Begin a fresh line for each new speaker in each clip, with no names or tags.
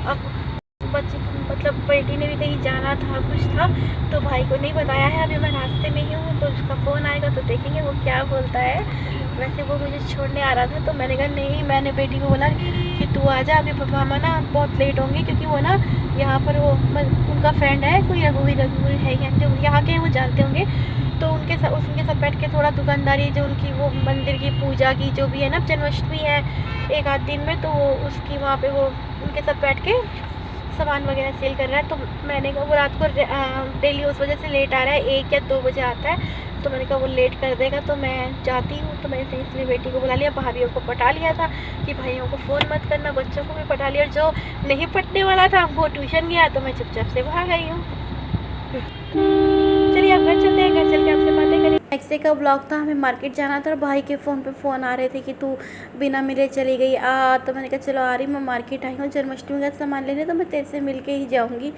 अब बच्चे मतलब बेटी ने भी कहीं जाना था, कुछ था, तो भाई को नहीं बताया है। अभी मैं रास्ते में ही हूँ, तो उसका फ़ोन आएगा तो देखेंगे वो क्या बोलता है। वैसे वो मुझे छोड़ने आ रहा था, तो मैंने कहा नहीं, मैंने बेटी को बोला कि तू आ जा, अभी पापा मामा ना बहुत लेट होंगे, क्योंकि वो ना यहाँ पर वो उनका फ्रेंड है कोई, रघुवीर है या जो यहाँ के वो जानते होंगे, तो उनके साथ बैठ के थोड़ा दुकानदारी, जो उनकी वो मंदिर की पूजा की जो भी है ना, जन्माष्टमी है एक आध दिन में, तो वो उसकी वहाँ पे वो उनके साथ बैठ के सामान वगैरह सेल कर रहा है। तो मैंने कहा वो रात को डेली उस वजह से लेट आ रहा है, 1 या 2 बजे आता है, तो मैंने कहा वो लेट कर देगा, तो मैं जाती हूँ। तो मैंने इसलिए बेटी को बुला लिया, भाभीियों को पटा लिया था कि भाइयों को फ़ोन मत करना, बच्चों को भी पटा लिया, और जो नहीं पटने वाला था वो ट्यूशन गया, तो मैं चुपचाप से भाग गई हूँ। चलिए अब घर चलते हैं, घर चल के आपसे बातें करें। नेक्स्ट डे का ब्लॉग था, हमें मार्केट जाना था और भाई के फ़ोन पे फ़ोन आ रहे थे कि तू बिना मिले चली गई तो मैंने कहा चलो आ रही, मैं मार्केट आई हूँ जन्माष्टमी का सामान लेने, तो मैं तेरे से मिल के ही जाऊँगी।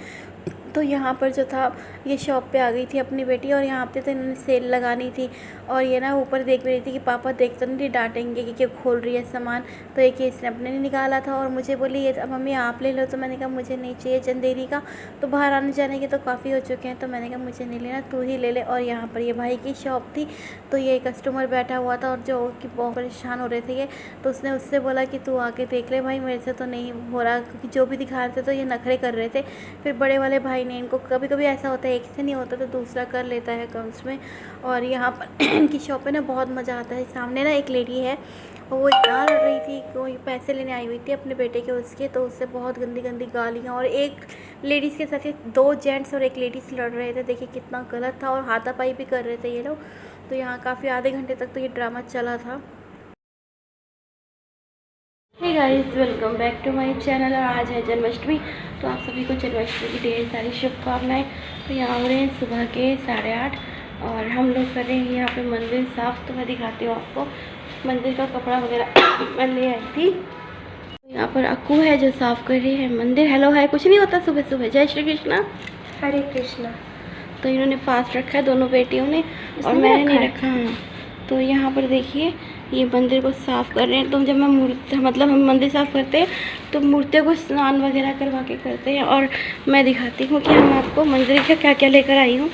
तो यहाँ पर जो था ये शॉप पे आ गई थी अपनी बेटी, और यहाँ पे तो इन्होंने सेल लगानी थी, और ये ना ऊपर देख रही थी कि पापा देख तो नहीं डांटेंगे कि क्यों खोल रही है सामान। तो एक इसने अपने ने निकाला था और मुझे बोली ये मम्मी आप ले लो, तो मैंने कहा मुझे नहीं चाहिए चंदेरी का, तो बाहर आने जाने के तो काफ़ी हो चुके हैं, तो मैंने कहा मुझे नहीं लेना, तू ही ले ले। और यहाँ पर ये भाई की शॉप थी, तो ये कस्टमर बैठा हुआ था और जो कि बहुत परेशान हो रहे थे ये, तो उसने उससे बोला कि तू आके देख ले भाई, मेरे से तो नहीं हो रहा, क्योंकि जो भी दिखा रहे थे तो ये नखरे कर रहे थे। फिर बड़े वाले भाई ने इनको, कभी कभी ऐसा होता है एक से नहीं होता तो दूसरा कर लेता है कम्स में। और यहाँ पर इनकी शॉप पे ना बहुत मज़ा आता है। सामने ना एक लेडी है, वो इतना लड़ रही थी, कोई पैसे लेने आई हुई थी अपने बेटे के उसके, तो उससे बहुत गंदी गंदी गालियाँ, और एक लेडीज़ के साथ 2 जेंट्स और एक लेडीज़ लड़ रहे थे। देखिए कितना गलत था, और हाथापाई भी कर रहे थे ये लोग। तो यहाँ काफ़ी आधे घंटे तक तो ये ड्रामा चला था। Hey guys, welcome back to my channel. और आज है जन्माष्टमी, तो आप सभी को जन्माष्टमी की ढेर सारी शुभकामनाएं। तो यहाँ हो रहे हैं सुबह के 8:30, और हम लोग कर रहे हैं यहाँ पे मंदिर साफ़। तो मैं दिखाती हूँ आपको मंदिर का कपड़ा वगैरह मैं ले आई थी। तो यहाँ पर अक्कू है जो साफ़ कर रही है मंदिर। हेलो है, कुछ नहीं होता सुबह सुबह। जय श्री कृष्णा।
हरे कृष्णा।
तो इन्होंने फास्ट रखा है दोनों बेटियों ने, और मैंने नहीं रखा। हाँ, तो यहाँ पर देखिए ये मंदिर को साफ़ कर रहे हैं। तो जब मैं मतलब हम मंदिर साफ़ करते हैं तो मूर्तियों को स्नान वगैरह करवा के करते हैं, और मैं दिखाती हूँ कि हम आपको मंदिर का क्या क्या लेकर आई हूँ।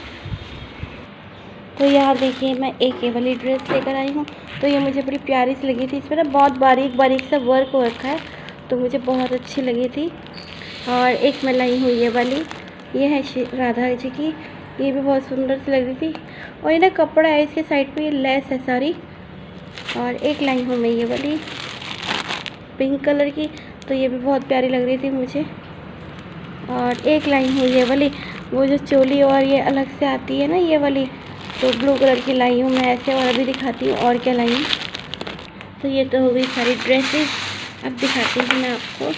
तो यहाँ देखिए मैं एक ये वाली ड्रेस लेकर आई हूँ। तो ये मुझे बड़ी प्यारी सी लगी थी, इसमें ना बहुत बारीक बारीक सा वर्क हो रखा है, तो मुझे बहुत अच्छी लगी थी। और एक मैं लाई हूँ ये वाली, ये है राधा जी की, ये भी बहुत सुंदर सी लग रही थी। और ये ना कपड़ा है, इसके साइड पे ये लेस है सारी। और एक लाई हूँ मैं ये वाली पिंक कलर की, तो ये भी बहुत प्यारी लग रही थी मुझे। और एक लाई हूँ ये वाली, वो जो चोली और ये अलग से आती है ना ये वाली, तो ब्लू कलर की लाई हूँ मैं ऐसे। और अभी दिखाती हूँ और क्या लाई हूँ। तो ये तो हो गई सारी ड्रेसेस, अब दिखाती हूँ मैं आपको।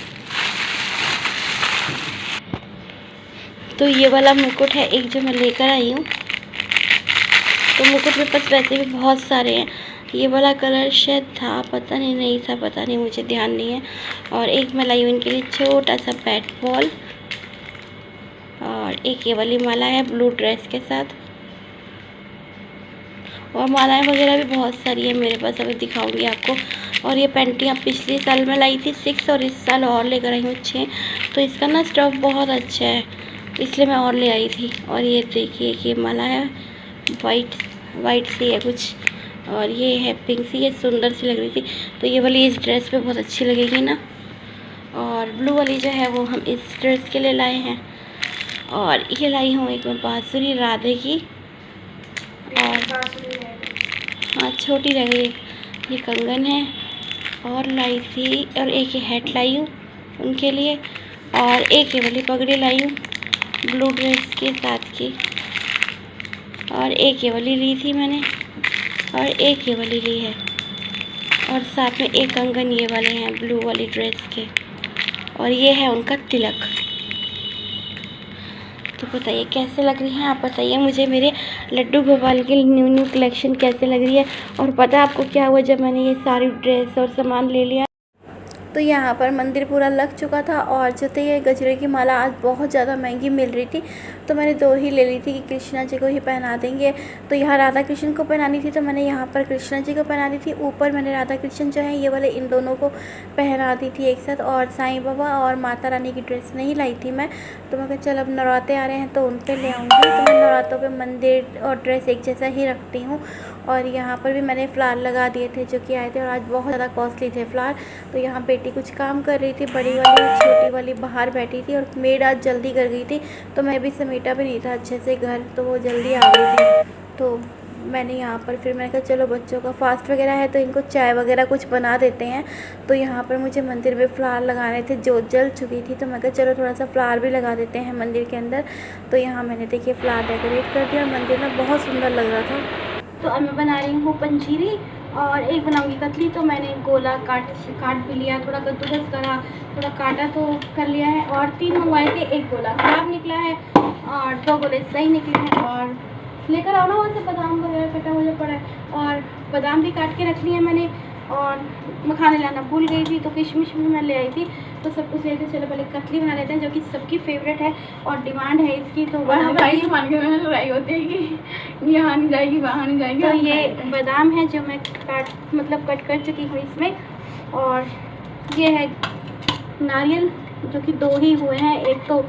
तो ये वाला मुकुट है एक जो मैं लेकर आई हूँ। तो मुकुट मेरे पास वैसे भी बहुत सारे हैं। ये वाला कलर शायद था, पता नहीं था, पता नहीं, मुझे ध्यान नहीं है। और एक मैं लाई हूँ इनके लिए छोटा सा बैट बॉल। और एक ये वाली माला है ब्लू ड्रेस के साथ। और मालाएं वगैरह भी बहुत सारी है मेरे पास, अभी दिखाऊंगी आपको। और ये पैंटियाँ पिछले साल मैं लाई थी 6, और इस साल और लेकर आई हूँ 6। तो इसका ना स्टफ बहुत अच्छा है, इसलिए मैं और ले आई थी। और ये देखिए ये माला है, वाइट सी है कुछ, और ये है पिंक सी, ये सुंदर सी लग रही थी। तो ये वाली इस ड्रेस पे बहुत अच्छी लगेगी ना। और ब्लू वाली जो है वो हम इस ड्रेस के लिए लाए हैं। और ये लाई हूँ एक मैं बांसुरी राधे की, और हाँ छोटी रह गई। ये कंगन है और लाई थी, और एक ये हैट लाई हूँ उनके लिए। और एक ये वाली पगड़ी लाई हूँ ब्लू ड्रेस के साथ की। और एक ये वाली ली थी मैंने, और एक ये वाली ली है। और साथ में एक कंगन ये वाले हैं ब्लू वाली ड्रेस के, और ये है उनका तिलक। तो बताइए कैसे लग रही हैं, आप बताइए मुझे मेरे लड्डू गोपाल की न्यू कलेक्शन कैसे लग रही है। और पता है आपको क्या हुआ, जब मैंने ये सारी ड्रेस और सामान ले लिया तो यहाँ पर मंदिर पूरा लग चुका था और जो थे ये गजरे की माला आज बहुत ज़्यादा महंगी मिल रही थी, तो मैंने 2 ही ले ली थी कि कृष्णा जी को ही पहना देंगे। तो यहाँ राधा कृष्ण को पहनानी थी, तो मैंने यहाँ पर कृष्णा जी को पहना दी थी। ऊपर मैंने राधा कृष्ण जो है ये वाले इन दोनों को पहना दी थी एक साथ। और साईं बाबा और माता रानी की ड्रेस नहीं लाई थी मैं, तो मैं कहा चल अब नवरात्रे आ रहे हैं तो उन पर ले आऊँगी। तो मैं नवरात्रों पर मंदिर और ड्रेस एक जैसा ही रखती हूँ। और यहाँ पर भी मैंने फ्लावर लगा दिए थे जो कि आए थे, और आज बहुत ज़्यादा कॉस्टली थे फ्लावर। तो यहाँ बेटी कुछ काम कर रही थी, बड़ी वाली और छोटी वाली बाहर बैठी थी, और मेड आज जल्दी कर गई थी, तो मैं भी समेटा भी नहीं था अच्छे से घर, तो वो जल्दी आ गई थी। तो मैंने यहाँ पर फिर मैंने कहा चलो बच्चों का फास्ट वगैरह है तो इनको चाय वगैरह कुछ बना देते हैं। तो यहाँ पर मुझे मंदिर में फ्लावर लगाने थे, जो जल चुकी थी, तो मैं कहा चलो थोड़ा सा फ्लावर भी लगा देते हैं मंदिर के अंदर। तो यहाँ मैंने देखिए फ्लावर डेकोरेट कर दिया और मंदिर में बहुत सुंदर लग रहा था। तो अब मैं बना रही हूँ पंजीरी और एक बनाऊँगी कतली। तो मैंने गोला काट भी लिया, थोड़ा कद्दूकस करा, थोड़ा काटा तो कर लिया है। और 3 मंगवाए थे, 1 गोला ख़राब निकला है और 2 गोले सही निकले हैं। और लेकर आओ ना वहाँ से बादाम वगैरह कटा हुआ पड़ा है, और बादाम भी काट के रख लिए मैंने। और मखाने लाना भूल गई थी, तो किशमिश भी मैं ले आई थी, तो सब कुछ लेते चलो पहले कतली बना लेते हैं, जो कि सबकी फेवरेट है और डिमांड है इसकी। तो
भाई मान के मैंने लड़ाई होती है कि यहाँ नहीं जाएगी वहाँ नहीं जाएगी।
तो ये बादाम है जो मैं कट कर चुकी हूँ इसमें। और ये है नारियल जो कि 2 ही हुए हैं, एक तो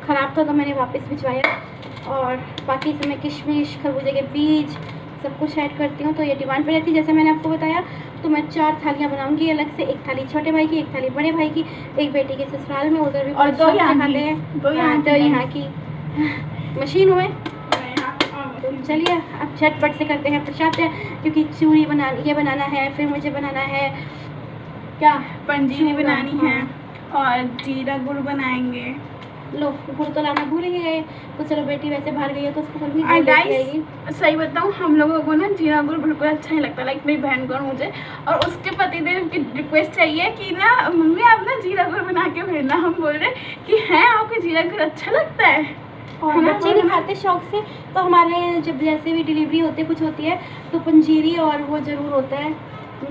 ख़राब था तो मैंने वापस भिजवाया। और बाकी इसमें किशमिश, खरबूजे के बीज सब कुछ ऐड करती हूँ। तो ये डिमांड पे रहती है, जैसे मैंने आपको बताया। तो मैं 4 थालियाँ बनाऊंगी अलग से, 1 थाली छोटे भाई की, 1 थाली बड़े भाई की, एक बेटी के ससुराल में, उधर भी
और 2
यहाँ की मशीन हुए। तो चलिए अब झटपट से करते हैं प्रसाद, क्योंकि चूड़ी बनाना है, फिर मुझे बनाना है क्या
पंजीरी बनानी है और जीरा गुड़ बनाएंगे।
लो गुड़ तो लाना भूल ही गए, तो चलो बेटी वैसे बाहर गई है तो उसको भी जाएगी।
सही बताऊँ हम लोगों को ना जीरा गुड़ बिल्कुल अच्छा नहीं लगता, लाइक मेरी बहन को मुझे और उसके पतिदेव की रिक्वेस्ट चाहिए कि ना मम्मी आप ना जीरा गुड़ बना के भेजना। हम बोल रहे कि हैं आपको जीरा गुड़ अच्छा लगता है
और बच्चे नहीं खाते शौक से। तो हमारे जब जैसे भी डिलीवरी होती कुछ होती है तो पंजीरी और वो ज़रूर होता है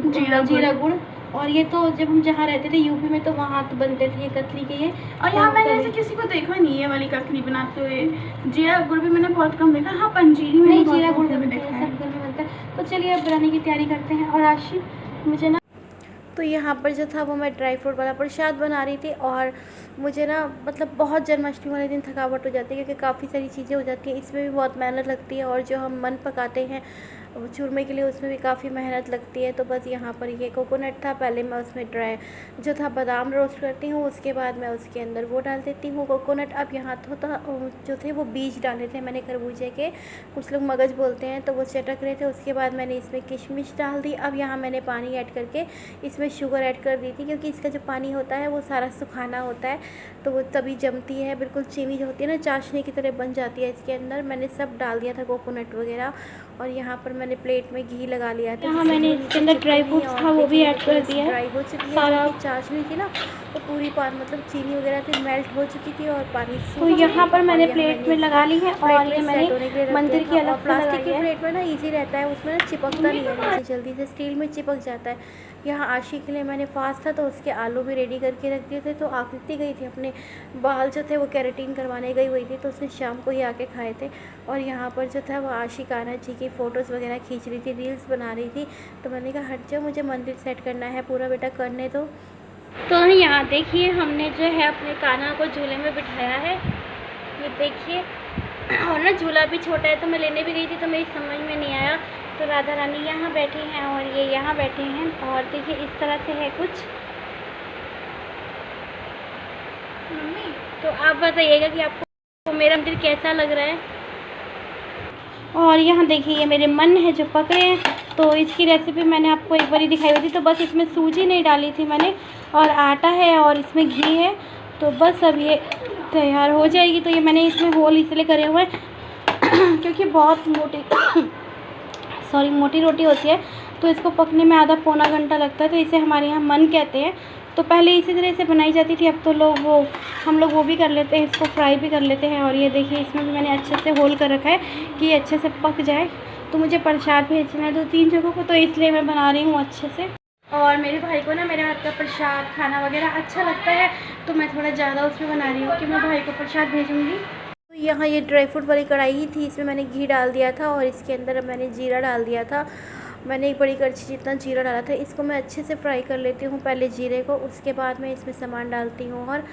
जीरा गुड़। और ये तो जब हम जहाँ रहते थे यूपी में तो वहाँ तो बनते थे ये कतली के ये।
और यहाँ मैंने ऐसे किसी को देखा नहीं है वाली कतली बनाते हुए। जीरा गुड़ भी मैंने बहुत कम देखा। हाँ पंजीरी में
जीरा गुड़ सब घर में बनता है। तो चलिए अब बनाने की तैयारी करते हैं। और आशी मुझे ना तो यहाँ पर जो था वो मैं ड्राई फ्रूट वाला प्रसाद बना रही थी। और मुझे ना मतलब बहुत जन्माष्टमी वाले दिन थकावट हो जाती है, क्योंकि काफ़ी सारी चीज़ें हो जाती हैं, इसमें भी बहुत मेहनत लगती है। और जो हम मन पकाते हैं चूरमे के लिए उसमें भी काफ़ी मेहनत लगती है। तो बस यहाँ पर ये कोकोनट था, पहले मैं उसमें ड्राई जो था बादाम रोस्ट करती हूँ, उसके बाद मैं उसके अंदर वो डाल देती हूँ कोकोनट। अब यहाँ तो जो थे वो बीज डाले थे मैंने खरबूजे के, कुछ लोग मगज बोलते हैं, तो वो चटक रहे थे। उसके बाद मैंने इसमें किशमिश डाल दी। अब यहाँ मैंने पानी ऐड करके इसमें शुगर ऐड कर दी थी, क्योंकि इसका जो पानी होता है वो सारा सुखाना होता है, तो वो तभी जमती है, बिल्कुल चीनी जो होती है ना चाशनी की तरह बन जाती है इसके अंदर। मैंने सब डाल दिया था कोकोनट वगैरह। और यहाँ पर मैंने प्लेट में घी लगा लिया था। यहाँ मैंने इसके अंदर ड्राई फ्रूट्स था वो भी ऐड कर दिया। ड्राई हो चुकी है सारा चाशनी थी ना, तो पूरी मतलब चीनी वगैरह थी मेल्ट हो चुकी थी और पानी। तो यहाँ पर मैंने प्लेट में लगा ली है। और ये मैंने मंदिर की अलग प्लास्टिक की प्लेट में ना ईजी रहता है, उसमें ना चिपकता नहीं है जल्दी से, स्टील में चिपक जाता है। यहाँ आशी के लिए मैंने फास्ट था तो उसके आलू भी रेडी करके रख दिए थे। तो आकृति गई थी अपने बाल जो थे वो केराटिन करवाने गई हुई थी, तो उसने शाम को ही आके खाए थे। और यहाँ पर जो था वो आशी कान्हा जी की फ़ोटोज़ वगैरह खींच रही थी, रील्स बना रही थी। तो मैंने कहा हट जाओ, मुझे मंदिर सेट करना है पूरा, बेटा करने दो। तो यहाँ देखिए हमने जो है अपने कान्हा को झूले में बिठाया है, ये देखिए। और ना झूला भी छोटा है, तो मैं लेने भी गई थी तो मेरी समझ में नहीं आया। तो राधा रानी यहाँ बैठी हैं और ये यहाँ बैठे हैं। और देखिए इस तरह से है कुछ। तो आप बताइएगा कि आपको मेरा मंदिर कैसा लग रहा है। और यहाँ देखिए ये मेरे मन है जो पकड़े हैं, तो इसकी रेसिपी मैंने आपको एक बार दिखाई हुई थी। तो बस इसमें सूजी नहीं डाली थी मैंने, और आटा है और इसमें घी है, तो बस अब ये तैयार हो जाएगी। तो ये मैंने इसमें होल इसलिए करे हुए हैं क्योंकि बहुत मोटी रोटी होती है, तो इसको पकने में आधा पौना घंटा लगता है। तो इसे हमारे यहाँ मन कहते हैं। तो पहले इसी तरह से बनाई जाती थी, अब तो हम लोग वो भी कर लेते हैं, इसको फ्राई भी कर लेते हैं। और ये देखिए इसमें भी मैंने अच्छे से होल कर रखा है कि ये अच्छे से पक जाए। तो मुझे प्रसाद भेजना है 2-3 जगहों को, तो इसलिए मैं बना रही हूँ अच्छे से। और मेरे भाई को ना मेरे हाथ का प्रसाद खाना वगैरह अच्छा लगता है, तो मैं थोड़ा ज़्यादा उसमें बना रही हूँ कि मैं भाई को प्रसाद भेजूँगी। तो यहाँ ये ड्राई फ्रूट वाली कढ़ाई ही थी, इसमें मैंने घी डाल दिया था और इसके अंदर मैंने जीरा डाल दिया था। मैंने एक बड़ी कड़छी जितना जीरा डाला था। इसको मैं अच्छे से फ्राई कर लेती हूँ पहले जीरे को, उसके बाद मैं इसमें सामान डालती हूँ। और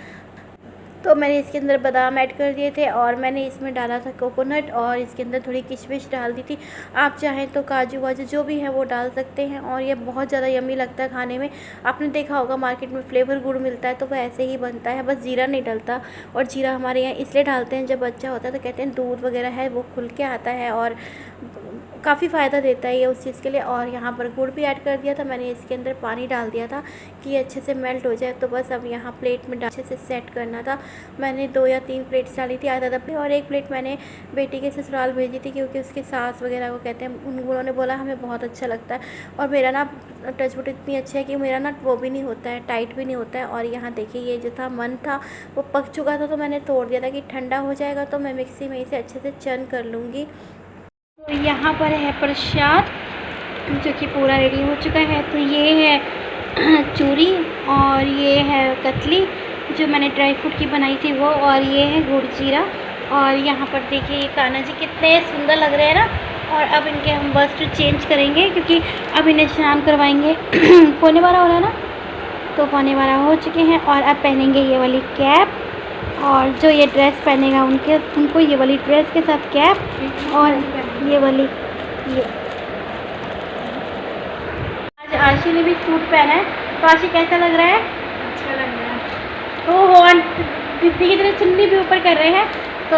तो मैंने इसके अंदर बादाम ऐड कर दिए थे और मैंने इसमें डाला था कोकोनट और इसके अंदर थोड़ी किशमिश डाल दी थी। आप चाहें तो काजू वाजू जो भी है वो डाल सकते हैं और ये बहुत ज़्यादा यम्मी लगता है खाने में। आपने देखा होगा मार्केट में फ्लेवर गुड़ मिलता है तो वो ऐसे ही बनता है, बस जीरा नहीं डलता। और जीरा हमारे यहाँ इसलिए डालते हैं जब बच्चा होता है तो कहते हैं दूध वगैरह है वो खुल के आता है और काफ़ी फ़ायदा देता है ये उस चीज़ के लिए। और यहाँ पर गुड़ भी ऐड कर दिया था मैंने, इसके अंदर पानी डाल दिया था कि ये अच्छे से मेल्ट हो जाए। तो बस अब यहाँ प्लेट में अच्छे से सेट करना था। मैंने 2 या 3 प्लेट्स डाली थी, आधा प्लेट, और 1 प्लेट मैंने बेटी के ससुराल भेजी थी क्योंकि उसके सास वगैरह को कहते हैं, उन्होंने बोला हमें बहुत अच्छा लगता है। और मेरा ना टचवुड इतनी अच्छी है कि मेरा ना वो भी नहीं होता है, टाइट भी नहीं होता है। और यहाँ देखिए ये जो था मन था वो पक चुका था तो मैंने तोड़ दिया था कि ठंडा हो जाएगा तो मैं मिक्सी में इसे अच्छे से चर्न कर लूँगी। तो यहाँ पर है प्रसाद जो कि पूरा रेडी हो चुका है। तो ये है चूरी और ये है कतली जो मैंने ड्राई फ्रूट की बनाई थी वो, और ये है गुड़ जीरा। और यहाँ पर देखिए ये कान्हा जी कितने सुंदर लग रहे हैं ना। और अब इनके हम वस्त्र चेंज करेंगे क्योंकि अब इन्हें स्नान करवाएंगे। 11:15 हो रहा है ना, तो 11:15 हो चुके हैं। और अब पहनेंगे ये वाली कैप, और जो ये ड्रेस पहनेगा उनको ये वाली ड्रेस के साथ कैप और ये वाली ये। आज आशी ने भी सूट पहना है, तो आशी कैसा लग रहा है?
अच्छा लग रहा है।
तो दीदी की तरह चुन्नी भी ऊपर कर रहे हैं। तो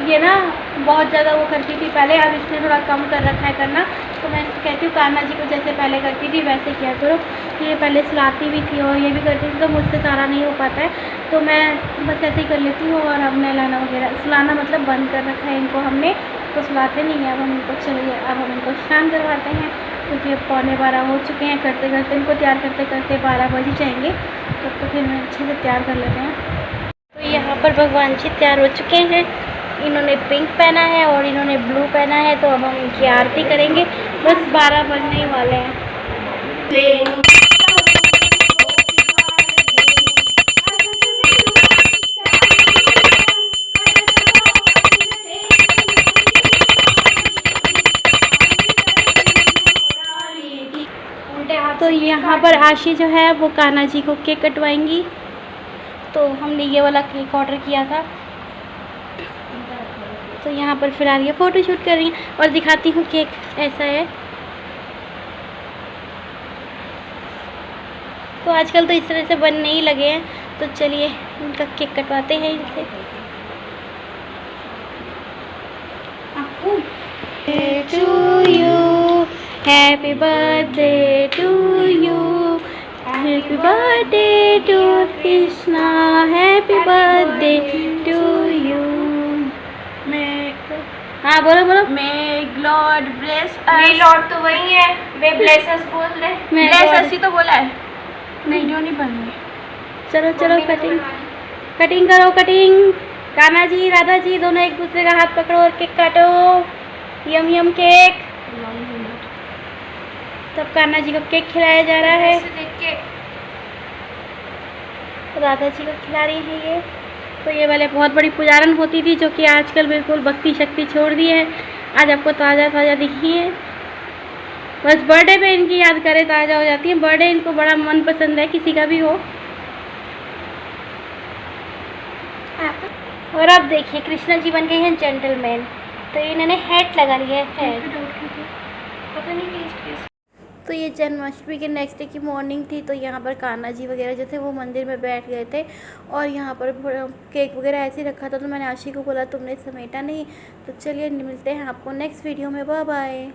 ये ना बहुत ज़्यादा वो करती थी पहले, अब इसने थोड़ा कम कर रखा है करना। तो मैं कहती हूँ कान्हा जी को जैसे पहले करती थी वैसे किया करो। ये पहले सुलाती भी थी और ये भी करती थी, तो मुझसे सारा नहीं हो पाता है तो मैं बस ऐसे ही कर लेती हूँ। और अब नहलाना वगैरह, सुलाना मतलब बंद कर रखा है इनको हमने, तो सुलाते नहीं है अब हम इनको। चलिए अब हम इनको स्नान करवाते हैं क्योंकि अब 11:15 हो चुके हैं। करते करते इनको तैयार करते करते 12 बज ही जाएंगे, तब तो फिर मैं अच्छे से तैयार कर लेते हैं। तो यहाँ पर भगवान जी तैयार हो चुके हैं। इन्होंने पिंक पहना है और इन्होंने ब्लू पहना है, तो अब हम इनकी आरती करेंगे। बस 12 बजने ही वाले हैं। तो यहाँ पर आशी जो है वो कान्हा जी को केक कटवाएंगी। तो हमने ये वाला केक ऑर्डर किया था। तो यहाँ पर फिलहाल ये फ़ोटो शूट कर रही हैं और दिखाती हूँ केक ऐसा है। तो आजकल तो इस तरह से बनने ही लगे हैं, तो चलिए इनका केक कटवाते हैं इनसे। To you, happy birthday to you, happy birthday to Krishna, happy birthday to you. हाँ बोलो बोलो।
May God bless us.
May lord तो वही है, वे ब्लेस अस बोल रहे।
ब्लेस अस ही तो बोला है, वीडियो नहीं बन रही।
चलो चलो कटिंग करो कटिंग। कान्हा जी राधा जी दोनों एक दूसरे का हाथ पकड़ो और केक काटो। यम यम केक। तब कान्हा जी को केक खिलाया जा रहा है,
देख के
राधा जी को खिला रही है ये। तो ये वाले बहुत बड़ी पुजारन होती थी जो कि आजकल बिल्कुल भक्ति शक्ति छोड़ दी है। आज आपको ताज़ा ताज़ा दिखी है, बस बर्थडे पे इनकी याद करे ताज़ा हो जाती है। बर्थडे इनको बड़ा मन पसंद है किसी का भी हो। और अब देखिए कृष्णा जी बन गए हैं जेंटलमैन। तो इन्होंने हैट लगा लिया है हैट।
पता नहीं टेस्ट।
तो ये जन्माष्टमी के नेक्स्ट डे की मॉर्निंग थी। तो यहाँ पर कान्हा जी वगैरह जो थे वो मंदिर में बैठ गए थे और यहाँ पर केक वगैरह ऐसे ही रखा था। तो मैंने आशी को बोला तुमने समेटा नहीं। तो चलिए मिलते हैं आपको नेक्स्ट वीडियो में। Bye bye.